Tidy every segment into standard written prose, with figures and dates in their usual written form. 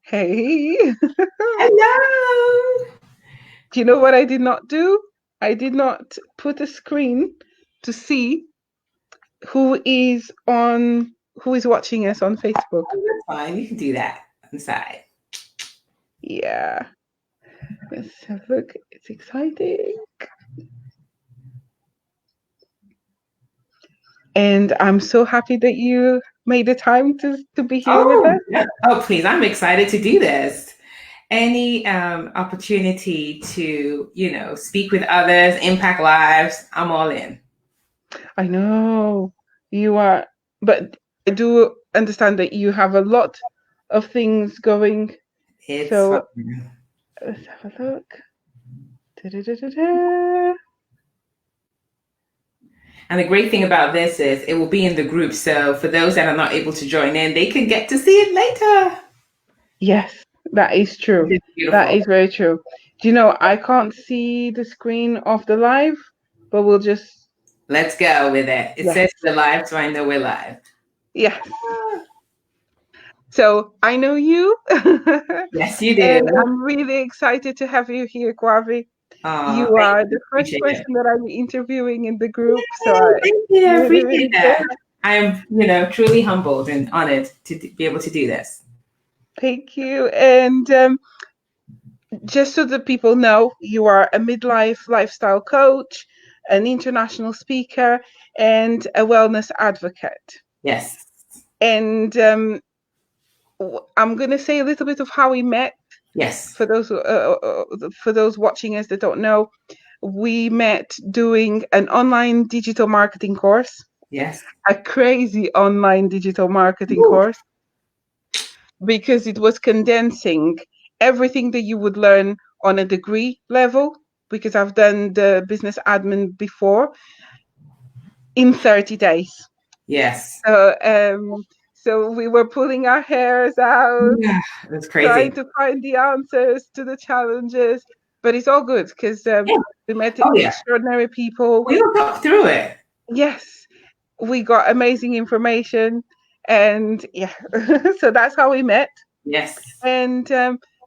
Hey, Hello. do you know what I did not do? I did not put a screen to see who is watching us on Facebook. Oh, that's fine. You can do that on the side. Yeah, let's have a look. It's exciting. And I'm so happy that you made the time to be here with Oh, us. yeah. Oh, please. I'm excited to do this. Any opportunity to, speak with others, impact lives, I'm all in. I know you are, but I do understand that you have a lot of things going. It's So fun. let's have a look. Da-da-da-da-da. And the great thing about this is it will be in the group. So for those that are not able to join in, they can get to see it later. Yes, that is true. It's That beautiful. is very true. Do you know, I can't see the screen of the live, but we'll just, Let's go with it. It yes, says we're live, so I know we're live. yes. So I know you, and Yes, you do. I'm really excited to have you here, Kwavi. Oh, You thank are you. the first Appreciate it. person that I'm interviewing in the group, so Oh, I thank you. I really, appreciate really that. good. I am, truly humbled and honored to be able to do this. Thank you. And just so that people know, you are a midlife lifestyle coach, an international speaker, and a wellness advocate. Yes. And I'm going to say a little bit of how we met Yes. for those watching us that don't know. We met doing an online digital marketing course, Yes. a crazy online digital marketing Woo. course, because it was condensing everything that you would learn on a degree level, because I've done the business admin before, in 30 days. Yes. So we were pulling our hairs out, Yeah, that's trying crazy. to find the answers to the challenges, but it's all good because Yeah. we met Oh, yeah. extraordinary people. We'll talk through it. Yes, we got amazing information, and yeah, so that's how we met. Yes. And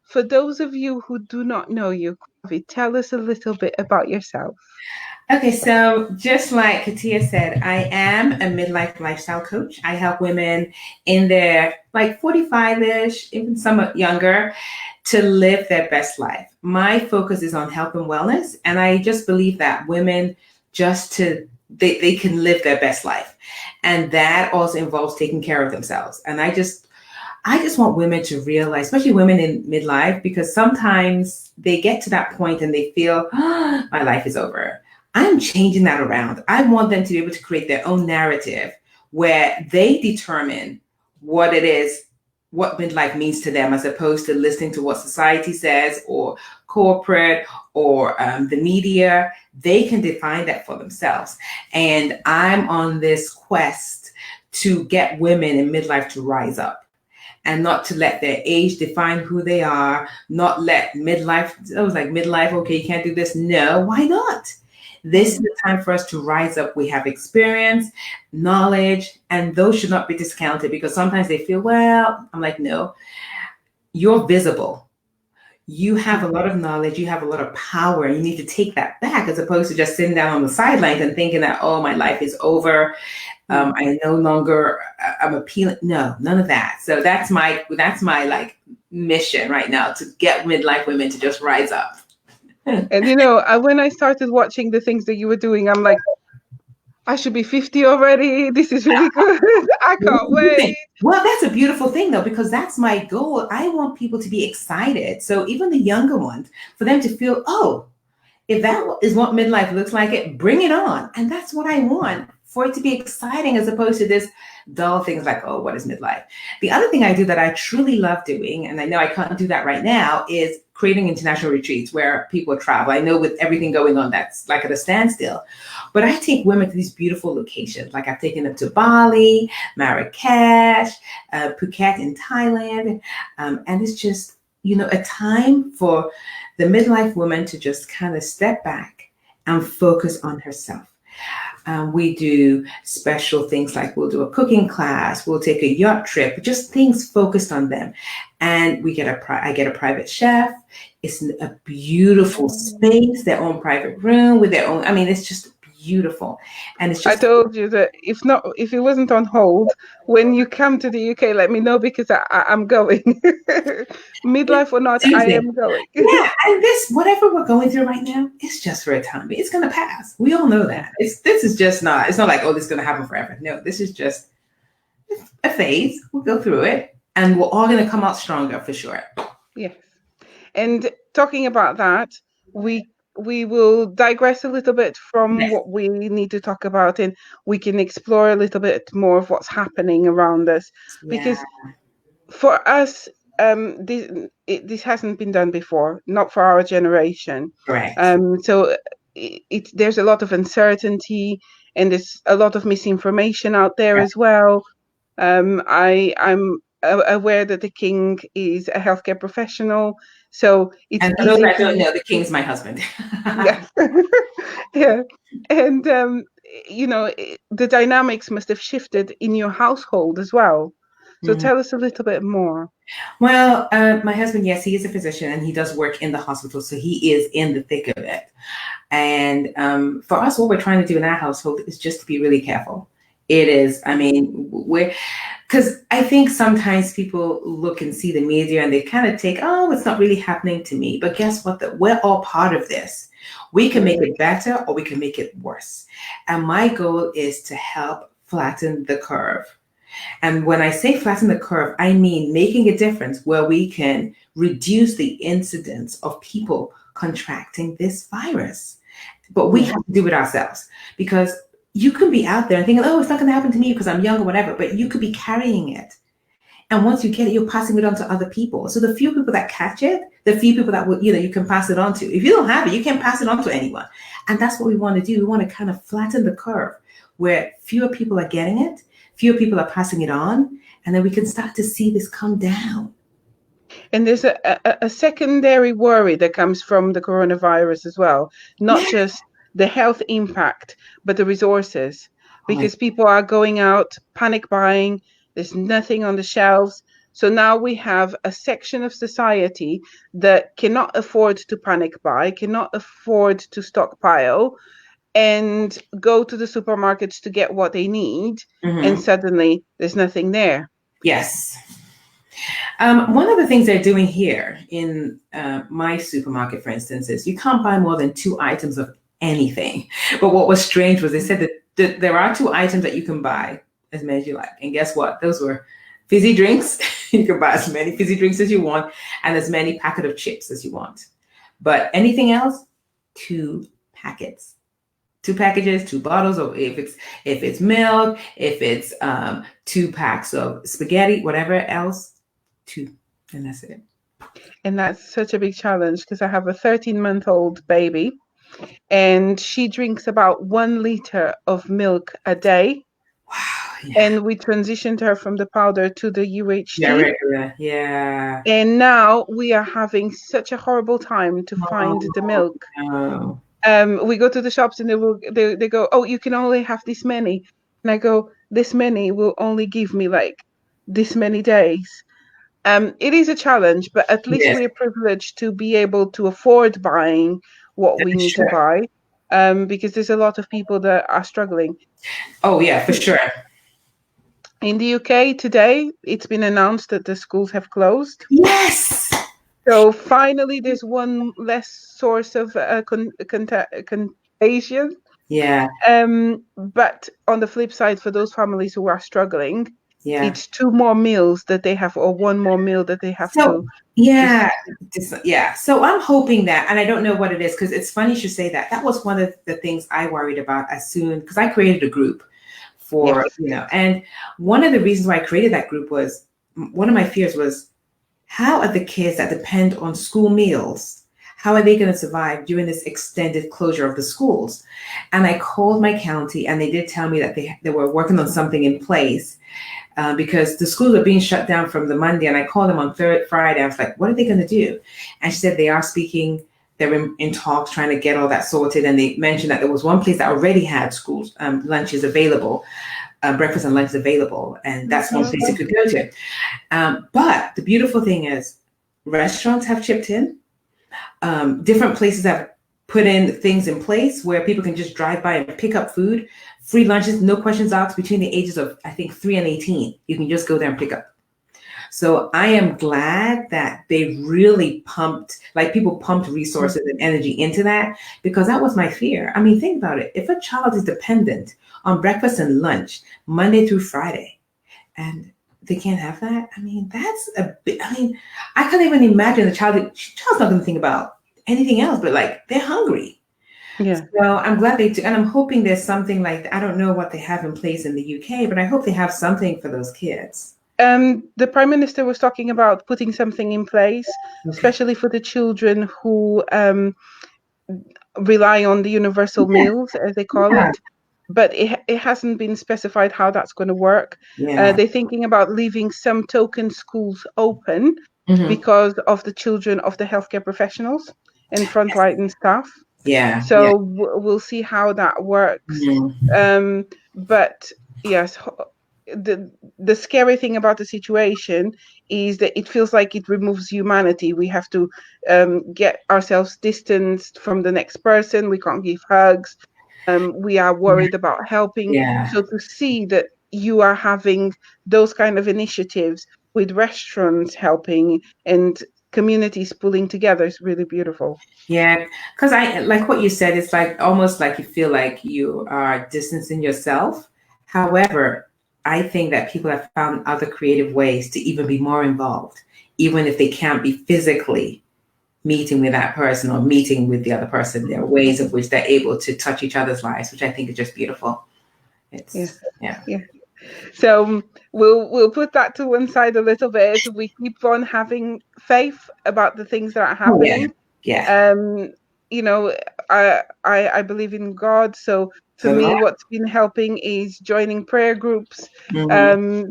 for those of you who do not know you, Kwavi, tell us a little bit about yourself. Okay, so just like Catia said, I am a midlife lifestyle coach. I help women in their like 45-ish, even somewhat younger, to live their best life. My focus is on health and wellness, and I just believe that women they can live their best life. And that also involves taking care of themselves. And I just want women to realize, especially women in midlife, because sometimes they get to that point and they feel, oh, my life is over. I'm changing that around. I want them to be able to create their own narrative where they determine what it is, what midlife means to them, as opposed to listening to what society says or corporate or the media. They can define that for themselves. And I'm on this quest to get women in midlife to rise up and not to let their age define who they are, not let midlife, it was like midlife, okay, you can't do this. No, why not? This is the time for us to rise up. We have experience, knowledge, and those should not be discounted because sometimes they feel, well, I'm like, no, you're visible. You have a lot of knowledge, you have a lot of power, and you need to take that back as opposed to just sitting down on the sidelines and thinking that, oh, my life is over. I no longer I'm appealing. No, none of that. So that's my like mission right now to get midlife women to just rise up. And when I started watching the things that you were doing, I'm like, I should be 50 already. This is really good. I can't wait. Well, that's a beautiful thing though, because that's my goal. I want people to be excited. So even the younger ones, for them to feel, oh, if that is what midlife looks like, it bring it on. And that's what I want, for it to be exciting as opposed to this dull things like, oh, what is midlife? The other thing I do that I truly love doing, and I know I can't do that right now, is creating international retreats where people travel. I know with everything going on, that's like at a standstill. But I take women to these beautiful locations. Like I've taken them to Bali, Marrakesh, Phuket in Thailand. And it's just, a time for the midlife woman to just kind of step back and focus on herself. We do special things like we'll do a cooking class, we'll take a yacht trip, just things focused on them. And I get a private chef. It's a beautiful space, their own private room with their own, I mean, it's just beautiful. And it's I just told you that if it wasn't on hold, when you come to the UK, let me know because I'm going. Midlife or not, I Tuesday. am going. Yeah, and this whatever we're going through right now, it's just for a time. It's gonna pass. We all know that. This is just not. It's not like, oh, this is gonna happen forever. No, this is just a phase. We'll go through it, and we're all gonna come out stronger for sure. Yes. And talking about that, we will digress a little bit from Yes. what we need to talk about, and we can explore a little bit more of what's happening around us. Yeah. Because for us, this hasn't been done before, not for our generation. Correct. So there's a lot of uncertainty, and there's a lot of misinformation out there Yeah. as well. I'm aware that the king is a healthcare professional, so it's And for those easy that for don't you. know, the king's my husband. Yeah, yeah, and the dynamics must have shifted in your household as well. So Mhm. tell us a little bit more. Well, my husband, yes, he is a physician and he does work in the hospital, so he is in the thick of it. And for us, what we're trying to do in our household is just to be really careful. It is, I mean, because I think sometimes people look and see the media and they kind of take, oh, it's not really happening to me. But guess what? We're all part of this. We can make it better or we can make it worse. And my goal is to help flatten the curve. And when I say flatten the curve, I mean making a difference where we can reduce the incidence of people contracting this virus. But we have to do it ourselves because you can be out there and thinking, oh, it's not going to happen to me because I'm young or whatever, but you could be carrying it. And once you get it, you're passing it on to other people. So the few people that catch it, the few people that will, you can pass it on to. If you don't have it, you can't pass it on to anyone. And that's what we want to do. We want to kind of flatten the curve where fewer people are getting it, fewer people are passing it on, and then we can start to see this come down. And there's a secondary worry that comes from the coronavirus as well, not Yeah. just the health impact, but the resources, Oh my, because people are going out panic buying. There's nothing on the shelves. So now we have a section of society that cannot afford to panic buy, cannot afford to stockpile, and go to the supermarkets to get what they need. And suddenly there's nothing there. yes. One of the things they're doing here in my supermarket, for instance, is you can't buy more than 2 items of anything. But what was strange was they said that there are 2 items that you can buy as many as you like. And guess what? Those were fizzy drinks. You can buy as many fizzy drinks as you want and as many packet of chips as you want. But anything else, 2 packets. 2 packages, 2 bottles of if it's milk, if it's 2 packs of spaghetti, whatever else, 2, and that's it. And that's such a big challenge because I have a 13-month-old baby and she drinks about 1 liter of milk a day. Wow. Yeah. And we transitioned her from the powder to the UHT. Yeah, regular. Yeah. And now we are having such a horrible time to find the milk. No. We go to the shops and they go, oh, you can only have this many. And I go, this many will only give me like this many days. It is a challenge, but at least Yes. we're privileged to be able to afford buying what we need to buy, because there's a lot of people that are struggling. Oh, yeah, for sure. In the UK today, it's been announced that the schools have closed. Yes. So finally, there's one less source of contagion. Yeah. But on the flip side, for those families who are struggling, Yeah. it's 2 more meals that they have, or 1 more meal that they have to. Yeah. Yeah. So I'm hoping that, and I don't know what it is, because it's funny you should say that. That was one of the things I worried about because I created a group for, Yes. and one of the reasons why I created that group was, one of my fears was, how are the kids that depend on school meals, how are they going to survive during this extended closure of the schools? And I called my county and they did tell me that they were working on something in place. Because the schools are being shut down from the Monday, and I called them on Friday. I was like, what are they going to do? And she said they are speaking they're in talks trying to get all that sorted. And they mentioned that there was one place that already had schools lunches available, breakfast and lunch available, and that's one place you could go to. But the beautiful thing is, restaurants have chipped in. Different places have put in things in place where people can just drive by and pick up food, free lunches, no questions asked, between the ages of, I think, 3 and 18. You can just go there and pick up. So I am glad that they really people pumped resources and energy into that, because that was my fear. I mean, think about it. If a child is dependent on breakfast and lunch Monday through Friday, and they can't have that, I mean, that's a bit, I mean, I can't even imagine the child's not going to think about anything else, but like, they're hungry. Yeah. So I'm glad they do. And I'm hoping there's something like, I don't know what they have in place in the UK, but I hope they have something for those kids. The Prime Minister was talking about putting something in place, especially for the children who rely on the universal meals, as they call it. But it hasn't been specified how that's going to work. Yeah. They're thinking about leaving some token schools open because of the children of the healthcare professionals and frontline staff. Yeah. So we'll see how that works. But yes, the scary thing about the situation is that it feels like it removes humanity. We have to get ourselves distanced from the next person. We can't give hugs. We are worried about helping. So to see that you are having those kind of initiatives with restaurants helping and communities pulling together is really beautiful. Yeah, because I like what you said. It's like almost like you feel like you are distancing yourself. However, I think that people have found other creative ways to even be more involved, even if they can't be physically meeting with that person or meeting with the other person. There are ways of which they're able to touch each other's lives, which I think is just beautiful. It's yeah. So we'll put that to one side a little bit. We keep on having faith about the things that are happening. You know, I believe in God. So for me, what's been helping is joining prayer groups.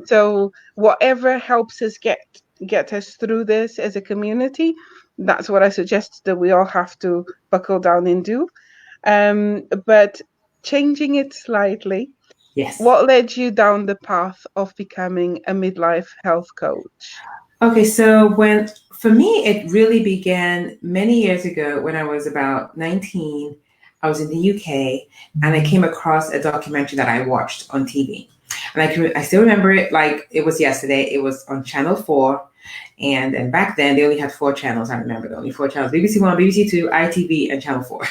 So whatever helps us get us through this as a community, that's what I suggest that we all have to buckle down and do. But changing it slightly. Yes. What led you down the path of becoming a midlife health coach? Okay, so for me, it really began many years ago when I was about 19. I was in the UK and I came across a documentary that I watched on TV. And I still remember it like it was yesterday. It was on Channel 4. And back then, they only had 4 channels. I remember the only 4 channels: BBC One, BBC Two, ITV, and Channel 4.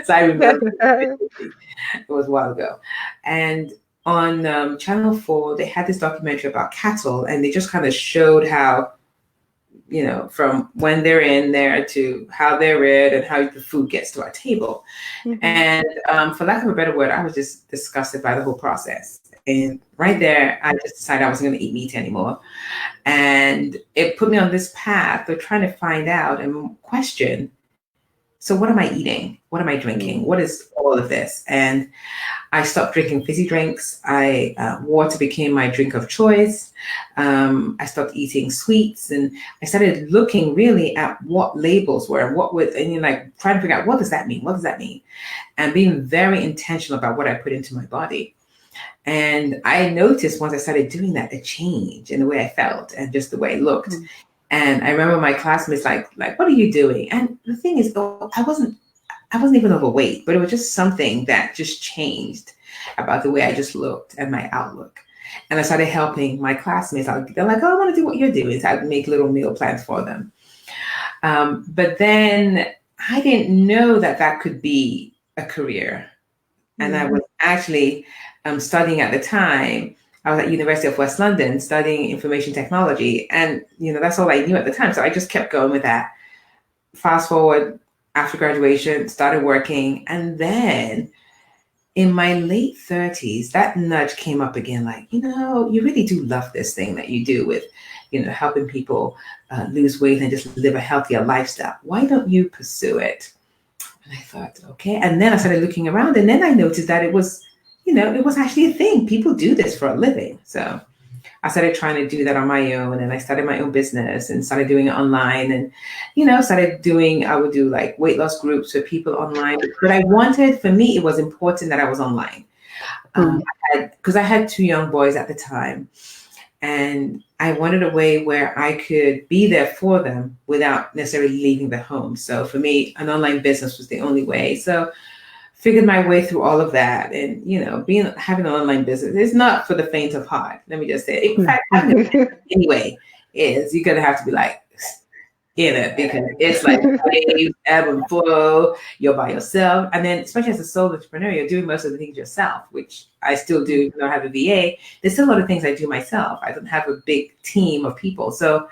So I remember it was a while ago. And on Channel 4, they had this documentary about cattle, and they just kind of showed how, you know, from when they're in there to how they're reared and how the food gets to our table. And for lack of a better word, I was just disgusted by the whole process. And right there, I just decided I wasn't going to eat meat anymore. And it put me on this path of trying to find out and question, so what am I eating? What am I drinking? What is all of this? And I stopped drinking fizzy drinks. Water became my drink of choice. I stopped eating sweets, and I started looking really at what labels were and like trying to figure out, what does that mean? What does that mean? And being very intentional about what I put into my body. And I noticed once I started doing that, a change in the way I felt and just the way I looked. And I remember my classmates like, what are you doing? And the thing is, I wasn't even overweight, but it was just something that just changed about the way I just looked and my outlook. And I started helping my classmates. They're like, oh, I want to do what you're doing. So I'd make little meal plans for them. But then I didn't know that could be a career. And I was actually studying at the time. I was at University of West London studying information technology. And, you know, that's all I knew at the time. So I just kept going with that. Fast forward, after graduation, started working. And then in my late 30s, that nudge came up again, like, you know, you really do love this thing that you do with, you know, helping people lose weight and just live a healthier lifestyle. Why don't you pursue it? And I thought, okay. And then I started looking around, and then I noticed that it was, you know, it was actually a thing. People do this for a living. So I started trying to do that on my own, and I started my own business and started doing it online, and I would do like weight loss groups for people online. But I wanted, for me, it was important that I was online. Mm. Because I had two young boys at the time, and I wanted a way where I could be there for them without necessarily leaving the home. So for me, an online business was the only way. So figured my way through all of that, and having an online business is not for the faint of heart. Let me just say, in fact, having a business anyway is you're gonna have to be like in it, because it's like waves, ebb and flow. You're by yourself, and then especially as a solo entrepreneur, you're doing most of the things yourself, which I still do. Even though I have a VA, there's still a lot of things I do myself. I don't have a big team of people, so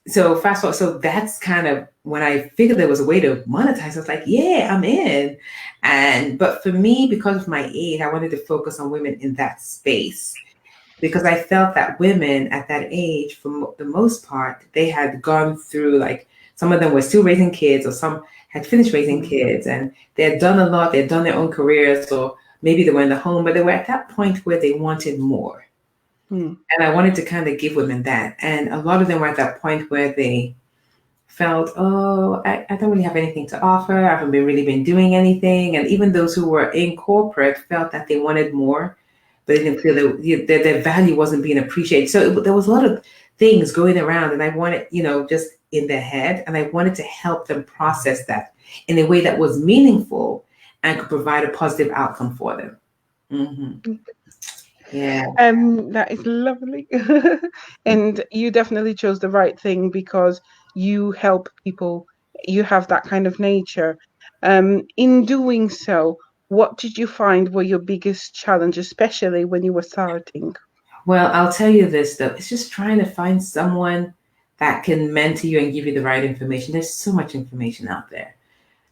so fast forward. So that's kind of when I figured there was a way to monetize. I was like, yeah, I'm in. But for me, because of my age, I wanted to focus on women in that space, because I felt that women at that age, for the most part, they had gone through, like, some of them were still raising kids, or some had finished raising kids, and they had done a lot. They had done their own careers, or maybe they were in the home, but they were at that point where they wanted more. Mm. And I wanted to kind of give women that. And a lot of them were at that point where they felt, oh, I don't really have anything to offer. I haven't really been doing anything. And even those who were in corporate felt that they wanted more, but they didn't feel that their value wasn't being appreciated. So there was a lot of things going around, and I wanted, just in their head, and I wanted to help them process that in a way that was meaningful and could provide a positive outcome for them. Mm-hmm. Yeah. That is lovely. And you definitely chose the right thing, because you help people. You have that kind of nature. In doing so, what did you find were your biggest challenge, especially when you were starting? Well, I'll tell you this though, it's just trying to find someone that can mentor you and give you the right information. There's so much information out there.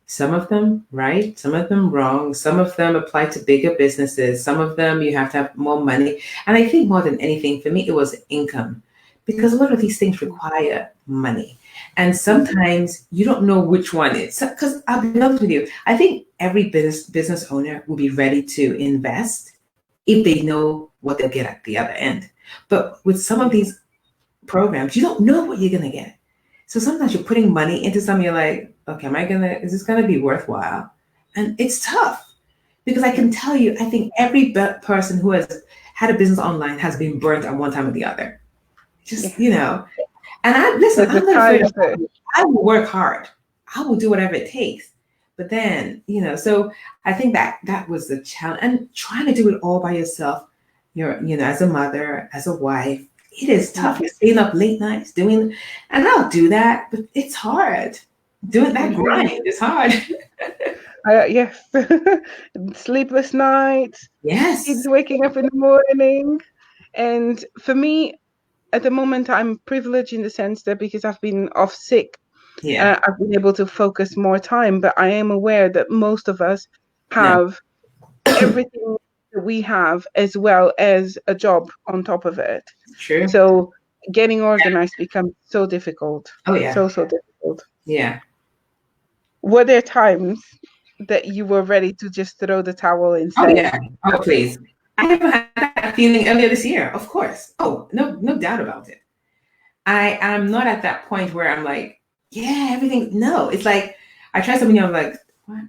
Some of them right, some of them wrong, some of them apply to bigger businesses, some of them you have to have more money. And I think more than anything, for me, it was income, because a lot of these things require money. And sometimes you don't know which one is. Because I'll be honest with you, I think every business owner will be ready to invest if they know what they'll get at the other end. But with some of these programs, you don't know what you're going to get. So sometimes you're putting money into something, you're like, okay, is this going to be worthwhile? And it's tough, because I can tell you, I think every person who has had a business online has been burnt at one time or the other. Just, and I'm not afraid of it. I will work hard. I will do whatever it takes. But then, so I think that was the challenge, and trying to do it all by yourself. As a mother, as a wife, it is tough. You're staying up late nights and I'll do that, but it's hard. Doing that grind is hard. Yes. Sleepless nights. Yes. Kids waking up in the morning. And for me, at the moment, I'm privileged in the sense that because I've been off sick, I've been able to focus more time. But I am aware that most of us have everything that we have, as well as a job on top of it. True. So getting organized becomes so difficult. Oh yeah. So difficult. Yeah. Were there times that you were ready to just throw the towel and say, oh yeah, oh please? I haven't had that feeling earlier this year, of course. Oh, no doubt about it. I'm not at that point where I'm like, yeah, everything. No, it's like I try something, I'm like, why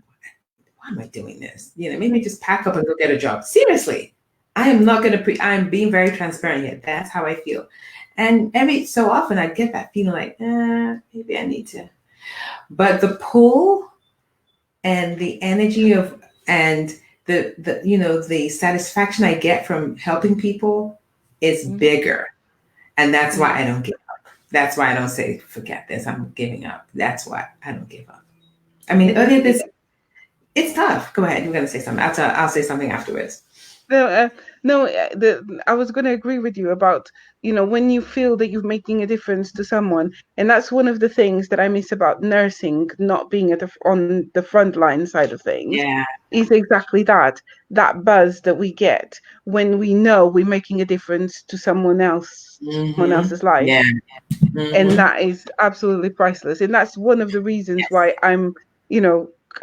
am I doing this? Maybe just pack up and go get a job. Seriously, I am not going to I'm being very transparent here. That's how I feel. And every so often I get that feeling like, maybe I need to. But the pull and the energy and the satisfaction I get from helping people is bigger. And that's why I don't give up. That's why I don't say, forget this, I'm giving up. That's why I don't give up. I mean, earlier it's tough. Go ahead. You're going to say something. I'll say something afterwards. No, I was going to agree with you about, when you feel that you're making a difference to someone. And that's one of the things that I miss about nursing, not being on the front line side of things. Yeah. Is exactly that buzz that we get when we know we're making a difference to someone else's life. Yeah. And that is absolutely priceless. And that's one of the reasons why I'm,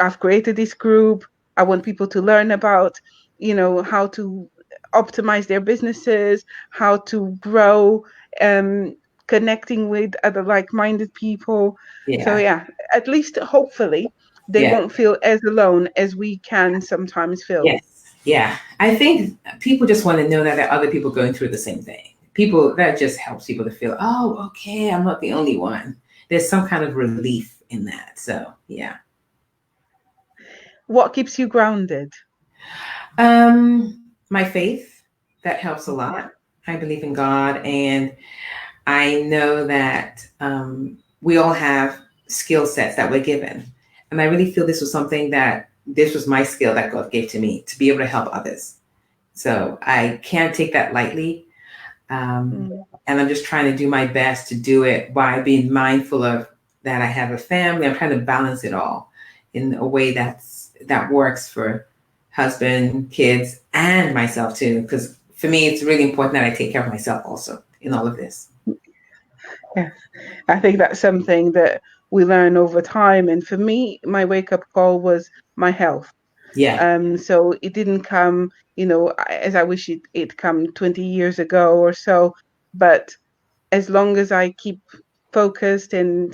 I've created this group. I want people to learn about, how to optimize their businesses, how to grow, connecting with other like-minded people. So Yeah. yeah, at least hopefully they Yeah. won't feel as alone as we can sometimes feel. Yes. Yeah. I think people just want to know that there are other people going through the same thing. People, that just helps people to feel, oh, okay, I'm not the only one. There's some kind of relief in that. So, yeah. What keeps you grounded? My faith, that helps a lot. I believe in God, and I know that we all have skill sets that we're given. And I really feel this was something that this was my skill that God gave to me to be able to help others. So I can't take that lightly. Mm. And I'm just trying to do my best to do it by being mindful of that I have a family. I'm trying to balance it all in a way that works for husband, kids, and myself too. Because for me, it's really important that I take care of myself also in all of this. Yes, I think that's something that we learn over time. And for me, my wake-up call was my health. Yeah. So it didn't come, as I wish it come 20 years ago or so. But as long as I keep focused and,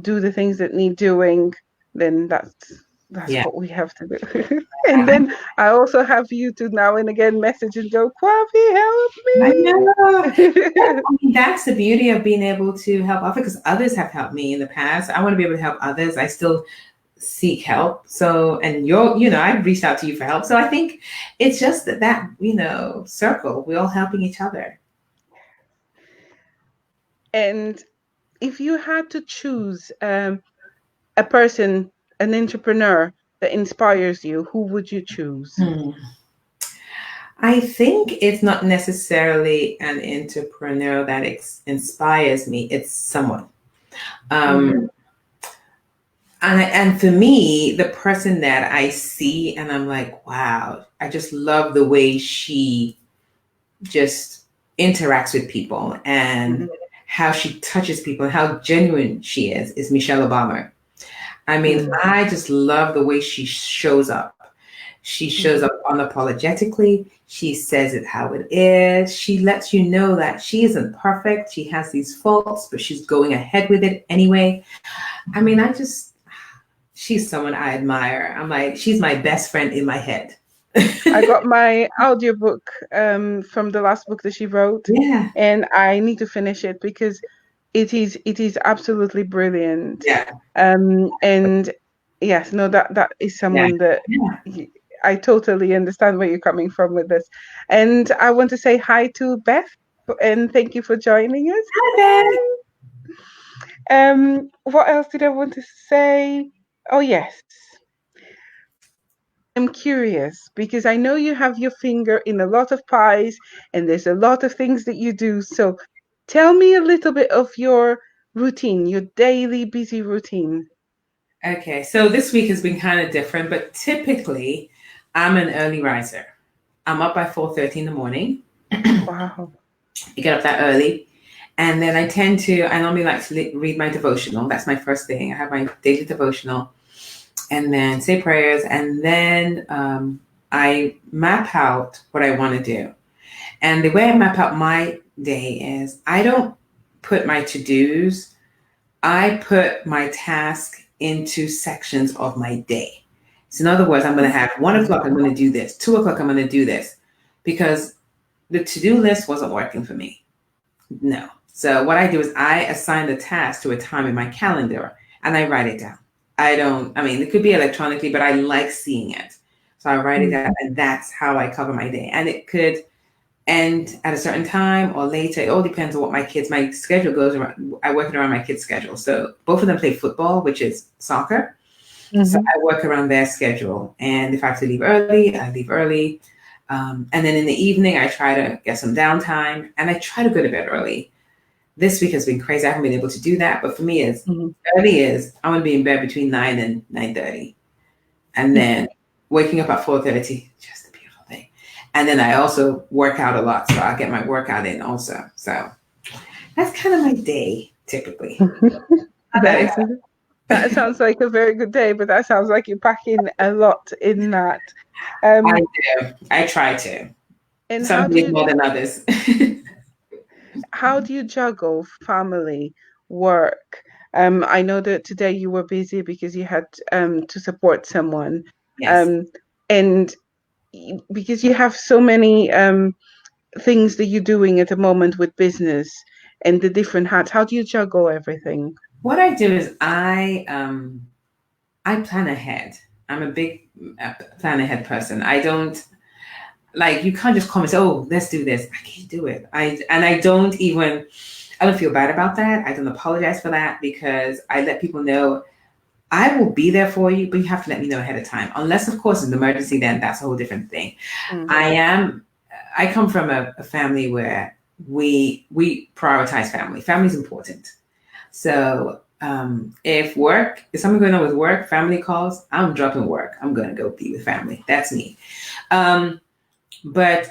do the things that need doing, then that's Yeah. what we have to do. And then I also have you to now and again message and go, Kwavi, help I know. me. I mean, that's the beauty of being able to help others because others have helped me in the past. I want to be able to help others. I still seek help. So, and I've reached out to you for help. So I think it's just that circle, we're all helping each other. And if you had to choose a person, an entrepreneur that inspires you, who would you choose? I think it's not necessarily an entrepreneur that inspires me. It's someone. Um, and for me, the person that I see and I'm like, wow, I just love the way she just interacts with people and how she touches people and how genuine she is Michelle Obama. I mean, I just love the way she shows up. She shows up unapologetically. She says it how it is. She lets you know that she isn't perfect. She has these faults, but she's going ahead with it anyway. I mean, she's someone I admire. I'm like, she's my best friend in my head. I got my audiobook from the last book that she wrote. Yeah. And I need to finish it because it is absolutely brilliant. Yeah. And yes, no, that is someone that I totally understand where you're coming from with this. And I want to say hi to Beth and thank you for joining us. Hi, Beth. What else did I want to say? Oh, yes. I'm curious because I know you have your finger in a lot of pies and there's a lot of things that you do. So tell me a little bit of your routine, your daily busy routine. Okay, so this week has been kind of different, but typically I'm an early riser. I'm up by 4:30 in the morning. Wow. I get up that early. And then I normally like to read my devotional. That's my first thing. I have my daily devotional and then say prayers. And then I map out what I want to do. And the way I map out my day is I don't put my to-dos, I put my task into sections of my day. So in other words, I'm going to have 1 o'clock, I'm going to do this. 2 o'clock, I'm going to do this. Because the to-do list wasn't working for me. No. So what I do is I assign the task to a time in my calendar and I write it down. It could be electronically, but I like seeing it. So I write it down and that's how I cover my day. And it could end at a certain time or later. It all depends on what my schedule goes around. I work around my kids' schedule. So both of them play football, which is soccer. So I work around their schedule. And if I have to leave early, I leave early. And then in the evening, I try to get some downtime and I try to go to bed early. This week has been crazy. I haven't been able to do that. But for me, early is I want to be in bed between 9 and 9:30. And then waking up at 4:30, just a beautiful thing. And then I also work out a lot. So I get my workout in also. So that's kind of my day typically. That sounds like a very good day, but that sounds like you're packing a lot in that. I do. I try to. And Some days more than others. how do you juggle family, work? I know that today you were busy because you had to support someone, Yes. um, and because you have so many things that you're doing at the moment with business and the different hats. How do you juggle everything? What I do is I plan ahead. I'm a big plan ahead person. I don't like you can't just come and say, "Oh, let's do this." I can't do it. I don't even I don't feel bad about that. I don't apologize for that because I let people know I will be there for you, but you have to let me know ahead of time. Unless, of course, it's an emergency, then that's a whole different thing. Mm. I come from a family where we prioritize family. Family's important. So if something going on with work, family calls, I'm dropping work. I'm gonna go be with family. That's me. Um, but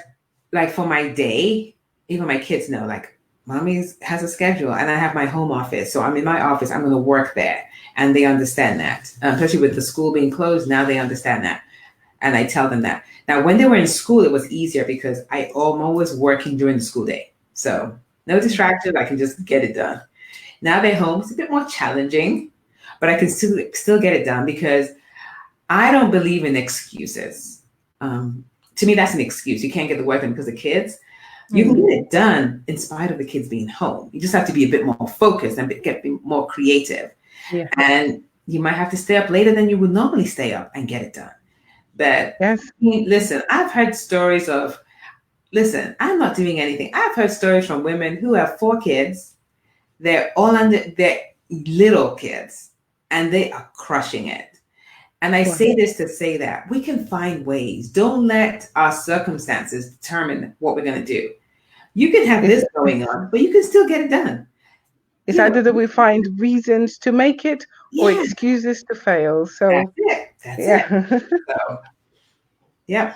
like for my day, even my kids know like mommy has a schedule and I have my home office. So I'm in my office, I'm gonna work there. And they understand that. Especially with the school being closed, now they understand that. And I tell them that. Now when they were in school, it was easier because I'm always working during the school day. So no distractions, I can just get it done. Now they're home, it's a bit more challenging, but I can still get it done because I don't believe in excuses. To me, that's an excuse. You can't get the work done because of kids. You can get it done in spite of the kids being home. You just have to be a bit more focused and get more creative. Yeah. And you might have to stay up later than you would normally stay up and get it done. But Yes. listen, I've heard stories of, listen, I'm not doing anything. I've heard stories from women who have 4 kids. They're little kids and they are crushing it. And I Wow. say this to say that we can find ways. Don't let our circumstances determine what we're going to do. You can have this going on, but you can still get it done. It's either that we find reasons to make it or Yeah, excuses to fail. that's So, it. That's it. yeah. So, yeah.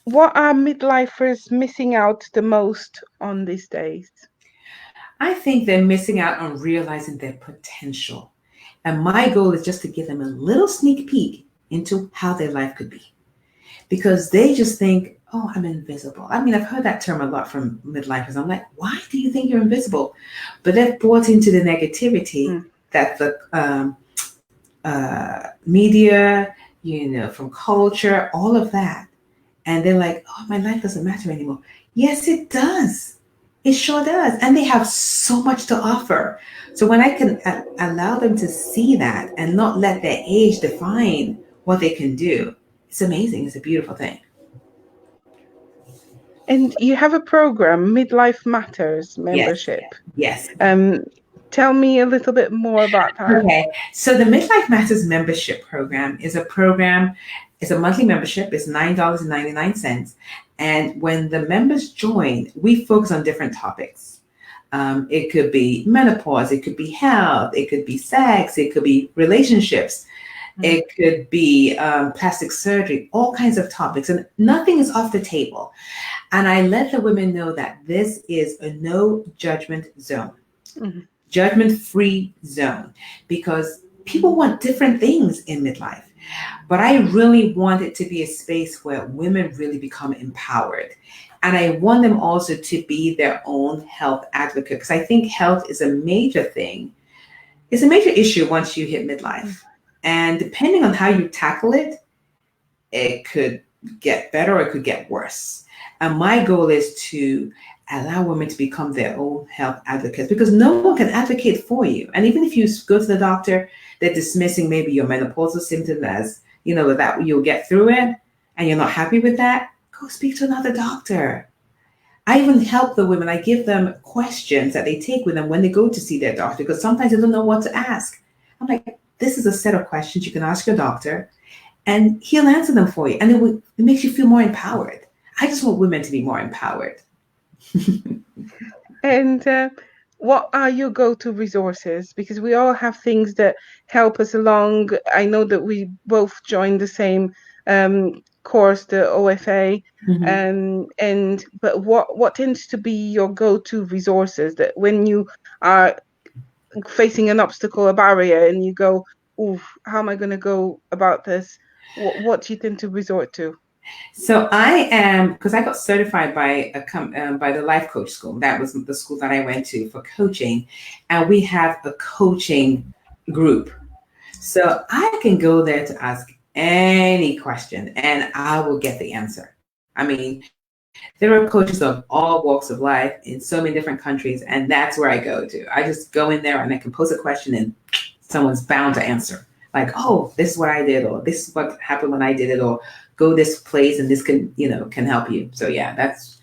What are midlifers missing out the most on these days? I think they're missing out on realizing their potential. And my goal is just to give them a little sneak peek into how their life could be. Because they just think, oh, I'm invisible. I mean, I've heard that term a lot from midlifers. I'm like, why do you think you're invisible? But they've bought into the negativity that the media, from culture, all of that. And they're like, oh, my life doesn't matter anymore. Yes, it does. It sure does. And they have so much to offer. So when I can allow them to see that and not let their age define what they can do, it's amazing. It's a beautiful thing. And you have a program, Midlife Matters Yes. membership. Yes. Tell me a little bit more about that. Okay. So the Midlife Matters membership program is a program, it's a monthly membership, it's $9.99. And when the members join, we focus on different topics. It could be menopause, it could be health, it could be sex, it could be relationships, it could be plastic surgery, all kinds of topics, and nothing is off the table. And I let the women know that this is a no judgment zone, judgment free zone, because people want different things in midlife. But I really want it to be a space where women really become empowered. And I want them also to be their own health advocate, because I think health is a major thing. It's a major issue once you hit midlife. And depending on how you tackle it, it could get better or it could get worse. And my goal is to allow women to become their own health advocates, because no one can advocate for you. And even if you go to the doctor, they're dismissing maybe your menopausal symptom as, that you'll get through it, and you're not happy with that, go speak to another doctor. I even help the women. I give them questions that they take with them when they go to see their doctor, because sometimes they don't know what to ask. I'm like, this is a set of questions you can ask your doctor, and he'll answer them for you. And it makes you feel more empowered. I just want women to be more empowered. And what are your go-to resources? Because we all have things that help us along. I know that we both joined the same course, the OFA. But what tends to be your go-to resources that when you are facing an obstacle, a barrier, and you go, "Ooh, how am I going to go about this?" What do you tend to resort to? So I am, because I got certified by the Life Coach School. That was the school that I went to for coaching, and we have a coaching group. So I can go there to ask any question, and I will get the answer. I mean, there are coaches of all walks of life in so many different countries, and that's where I go to. I just go in there and I can pose a question, and someone's bound to answer. Like, oh, this is what I did, or this is what happened when I did it, or go this place and this can help you. So that's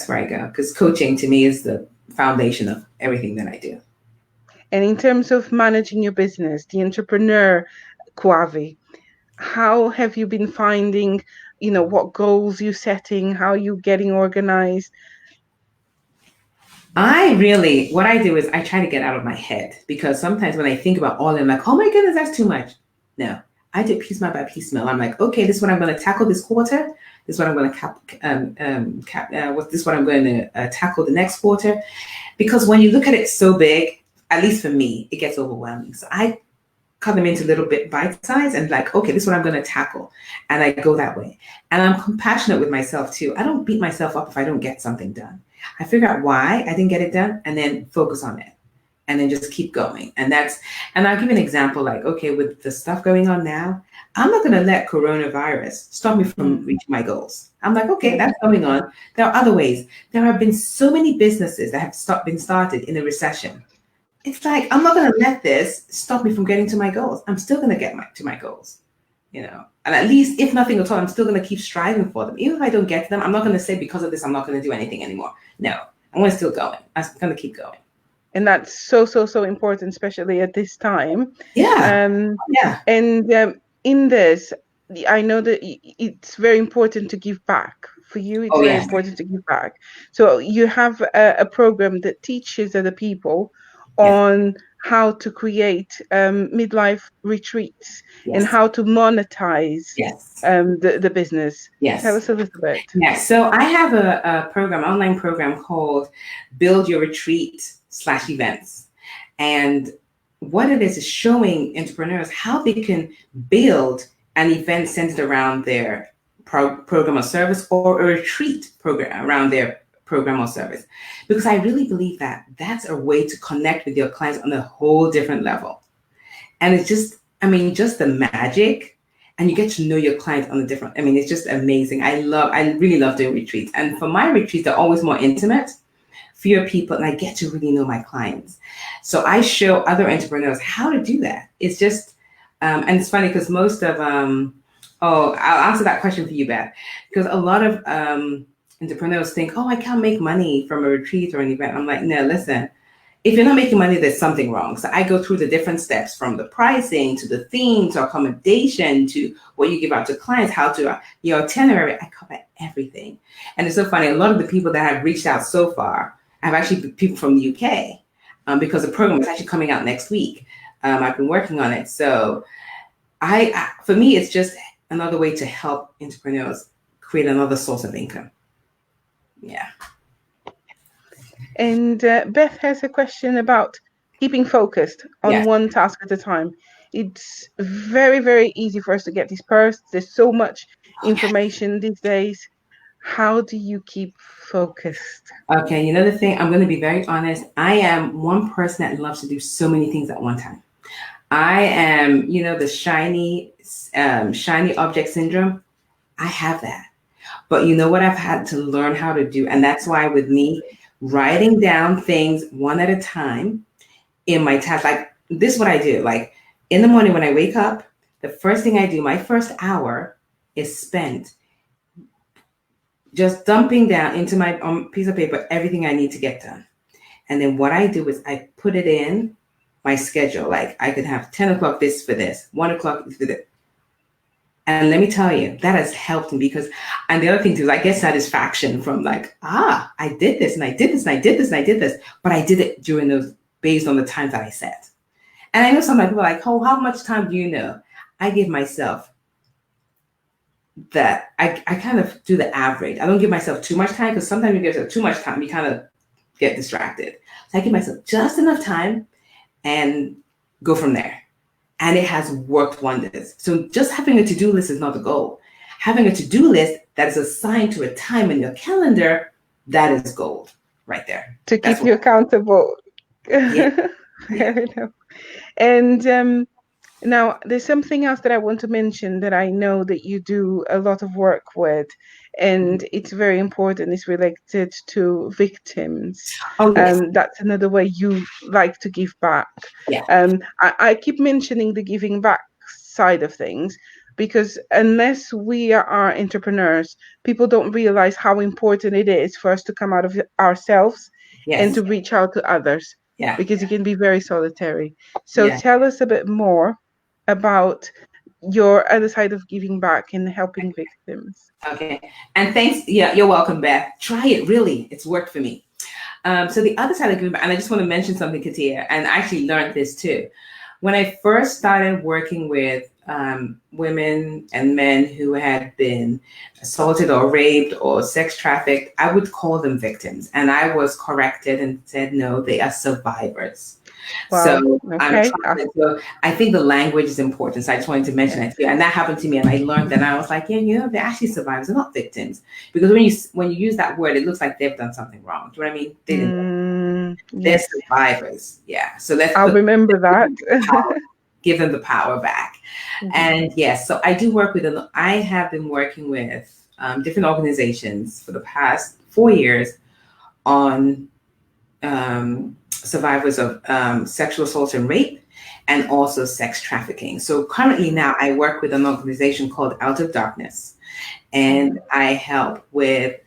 where I go, because coaching to me is the foundation of everything that I do. And in terms of managing your business, the entrepreneur Kwavi, how have you been finding, what goals you setting, how you getting organized? What I do is I try to get out of my head, because sometimes when I think about all I'm like, oh my goodness, that's too much. No, I do piecemeal by piecemeal. I'm like, okay, this is what I'm going to tackle this quarter. This is what I'm going to this is what I'm going to tackle the next quarter. Because when you look at it so big, at least for me, it gets overwhelming. So I cut them into little bit bite size and like, okay, this is what I'm going to tackle. And I go that way. And I'm compassionate with myself too. I don't beat myself up if I don't get something done. I figure out why I didn't get it done and then focus on it and then just keep going. And I'll give you an example, like, okay, with the stuff going on now, I'm not going to let coronavirus stop me from reaching my goals. I'm like, okay, that's going on. There are other ways. There have been so many businesses that have been started in a recession. It's like, I'm not going to let this stop me from getting to my goals. I'm still going to get to my goals, and at least if nothing at all, I'm still going to keep striving for them. Even if I don't get to them, I'm not going to say because of this, I'm not going to do anything anymore. No, I'm going to still going. I'm going to keep going. And that's so, so, so important, especially at this time. Yeah. And in this, I know that it's very important to give back. For you, it's very important to give back. So you have a program that teaches other people on how to create midlife retreats and how to monetize the business. Yes. Tell us a little bit. Yes. So I have a online program called Build Your Retreat /events. And what it is showing entrepreneurs how they can build an event centered around their program or service, or a retreat program around their program or service. Because I really believe that that's a way to connect with your clients on a whole different level. And it's just the magic, and you get to know your clients on a different, it's just amazing. I really love doing retreats. And for my retreats, they're always more intimate, fewer people, and I get to really know my clients. So I show other entrepreneurs how to do that. It's just, and it's funny because most of, I'll answer that question for you, Beth, because a lot of entrepreneurs think, I can't make money from a retreat or an event. I'm like, no, listen, if you're not making money, there's something wrong. So I go through the different steps, from the pricing to the theme to accommodation to what you give out to clients, how to your itinerary. I cover everything. And it's so funny. A lot of the people that have reached out so far have actually been people from the UK, because the program is actually coming out next week. I've been working on it. So for me, it's just another way to help entrepreneurs create another source of income. Yeah. And Beth has a question about keeping focused on one task at a time. It's very, very easy for us to get dispersed. There's so much information these days. How do you keep focused? Okay, the thing, I'm going to be very honest. I am one person that loves to do so many things at one time. I am, the shiny object syndrome. I have that. But you know what I've had to learn how to do? And that's why with me, writing down things one at a time in my task, like this is what I do. Like in the morning when I wake up, the first thing I do, my first hour is spent just dumping down into my piece of paper everything I need to get done. And then what I do is I put it in my schedule. Like I could have 10 o'clock this for this, 1 o'clock this for this. And let me tell you, that has helped me and the other thing too is I get satisfaction from like, I did this and I did this and I did this and I did this, but I did it during those, based on the times that I set. And I know sometimes people are like, how much time do you know? I give myself that, I kind of do the average. I don't give myself too much time, because sometimes you give yourself too much time, you kind of get distracted. So I give myself just enough time and go from there. And it has worked wonders. So just having a to-do list is not the goal. Having a to-do list that is assigned to a time in your calendar, that is gold right there. To keep you accountable. Yeah. Fair enough. And now, there's something else that I want to mention that I know that you do a lot of work with, and it's very important. It's related to victims. Oh, yes. That's another way you like to give back. Yeah. I keep mentioning the giving back side of things because unless we are entrepreneurs, people don't realize how important it is for us to come out of ourselves and Yes. to reach out to others Yeah. because it can be very solitary. So Yeah. tell us a bit more about your other side of giving back and helping victims. Okay. And thanks. Yeah, you're welcome, Beth. Try it. Really, it's worked for me. So the other side of giving back, and I just want to mention something, Catia, and I actually learned this too. When I first started working with women and men who had been assaulted or raped or sex trafficked, I would call them victims. And I was corrected and said, no, they are survivors. Wow. So Okay. so I think the language is important. So I just wanted to mention that too. And that happened to me. And I learned that, and I was like, yeah, they're actually survivors. They're not victims. Because when you use that word, it looks like they've done something wrong. Do you know what I mean? They didn't. They're Yes. survivors. Yeah. So I'll remember that. Give them the power back. And yes, so I do work with them. I have been working with different organizations for the past 4 years on survivors of sexual assault and rape, and also sex trafficking. So currently now I work with an organization called Out of Darkness, and I help with,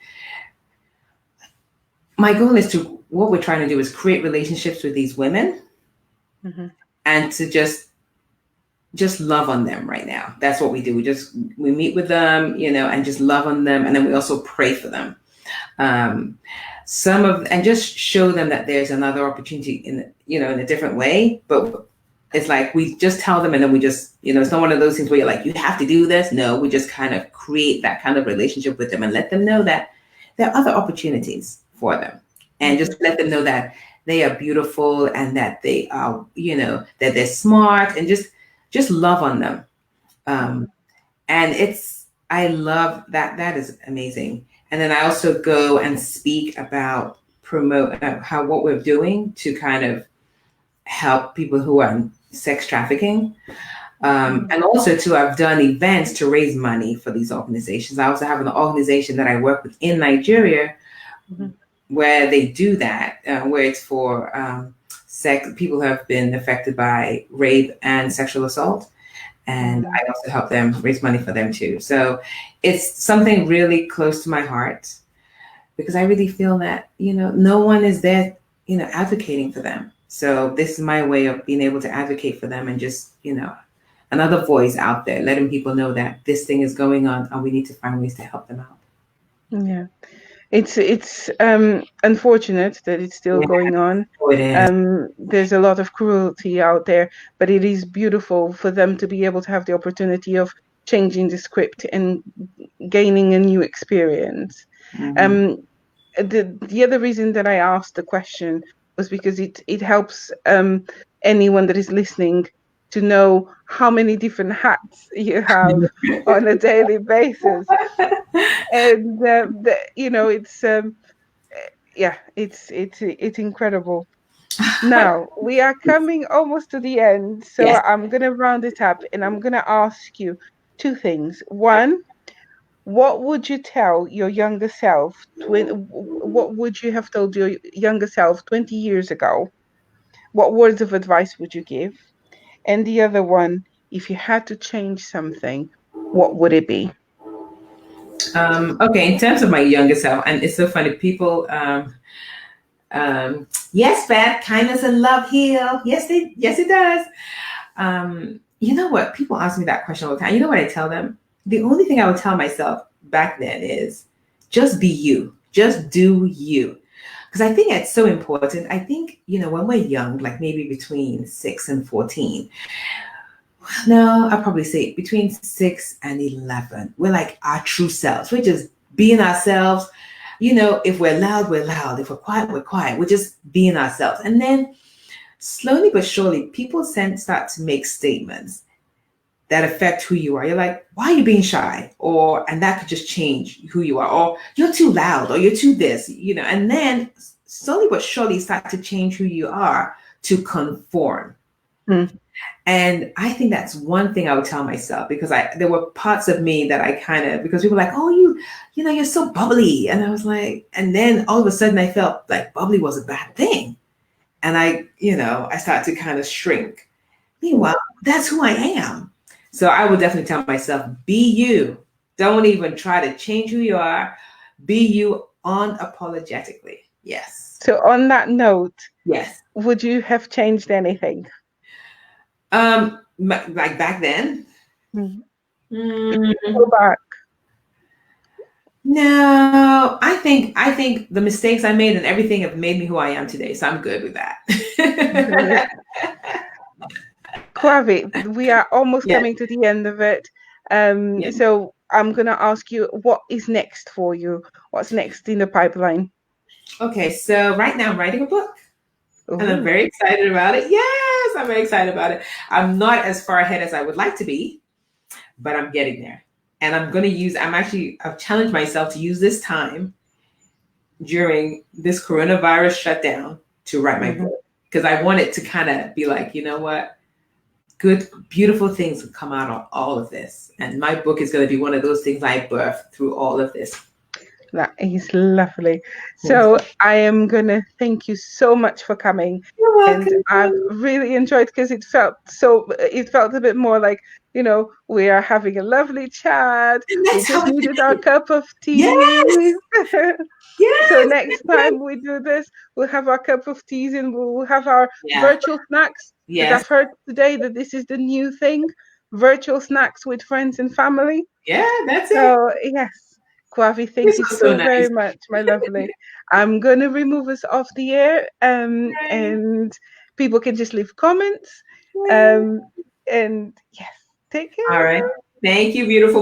my goal is to, what we're trying to do is create relationships with these women and to just love on them right now. That's what we do. We meet with them, and just love on them. And then we also pray for them. And just show them that there's another opportunity in a different way. But it's like, we just tell them, and then we just, it's not one of those things where you're like, you have to do this. No, we just kind of create that kind of relationship with them and let them know that there are other opportunities for them, and just let them know that they are beautiful and that they are, that they're smart, and just love on them. And I love that. That is amazing. And then I also go and speak about, promote what we're doing to kind of help people who are in sex trafficking. And also too, I've done events to raise money for these organizations. I also have an organization that I work with in Nigeria where they do that, where it's for people who have been affected by rape and sexual assault. And I also help them raise money for them too. So it's something really close to my heart, because I really feel that, no one is there, advocating for them. So this is my way of being able to advocate for them, and just, another voice out there, letting people know that this thing is going on and we need to find ways to help them out. Yeah. It's unfortunate that it's still going on. It is. There's a lot of cruelty out there, but it is beautiful for them to be able to have the opportunity of changing the script and gaining a new experience. The other reason that I asked the question was because it helps anyone that is listening to know how many different hats you have on a daily basis. And it's incredible. Now we are coming almost to the end, so Yes. I'm gonna round it up, and I'm gonna ask you two things. One, what would you tell your younger self? What would you have told your younger self 20 years ago? What words of advice would you give? And the other one, if you had to change something, what would it be? Okay, in terms of my younger self, and it's so funny, people, yes, Beth, kindness and love heal. Yes, it does. You know what? People ask me that question all the time. You know what I tell them? The only thing I would tell myself back then is just be you. Just do you. Because I think it's so important. I think, when we're young, like maybe between 6 and 14, no, I'll probably say between 6 and 11, we're like our true selves. We're just being ourselves. If we're loud, we're loud. If we're quiet, we're quiet. We're just being ourselves. And then slowly but surely, people start to make statements that affect who you are. You're like, why are you being shy? And that could just change who you are. Or you're too loud, or you're too this, and then slowly but surely start to change who you are to conform. Mm. And I think that's one thing I would tell myself, because there were parts of me that I because people were like, oh, you're so bubbly. And I was like, and then all of a sudden I felt like bubbly was a bad thing. And I started to kind of shrink. Meanwhile, that's who I am. So I would definitely tell myself, be you. Don't even try to change who you are. Be you unapologetically. Yes. So on that note, yes, would you have changed anything? Like back then? Go back. No, I think the mistakes I made and everything have made me who I am today. So I'm good with that. Kwavi, we are almost Yes. coming to the end of it. Yes. So I'm going to ask you, what is next for you? What's next in the pipeline? Okay, so right now I'm writing a book. Ooh. And I'm very excited about it. Yes, I'm very excited about it. I'm not as far ahead as I would like to be, but I'm getting there. And I've challenged myself to use this time during this coronavirus shutdown to write my book. Because I want it to kind of be like, you know what? Good, beautiful things will come out of all of this. And my book is going to be one of those things I birthed through all of this. That is lovely. So I am going to thank you so much for coming. You're welcome. And I've really enjoyed, because it felt a bit more like, we are having a lovely chat. We just needed our cup of tea. Yes. Yes. So next time we do this, we'll have our cup of teas and we'll have our virtual snacks. Because I've heard today that this is the new thing, virtual snacks with friends and family. Yeah, that's it. So yes. Kwavi, thank you so very much, my lovely. I'm going to remove us off the air, and people can just leave comments. And yes, take care. All right. Thank you, beautiful.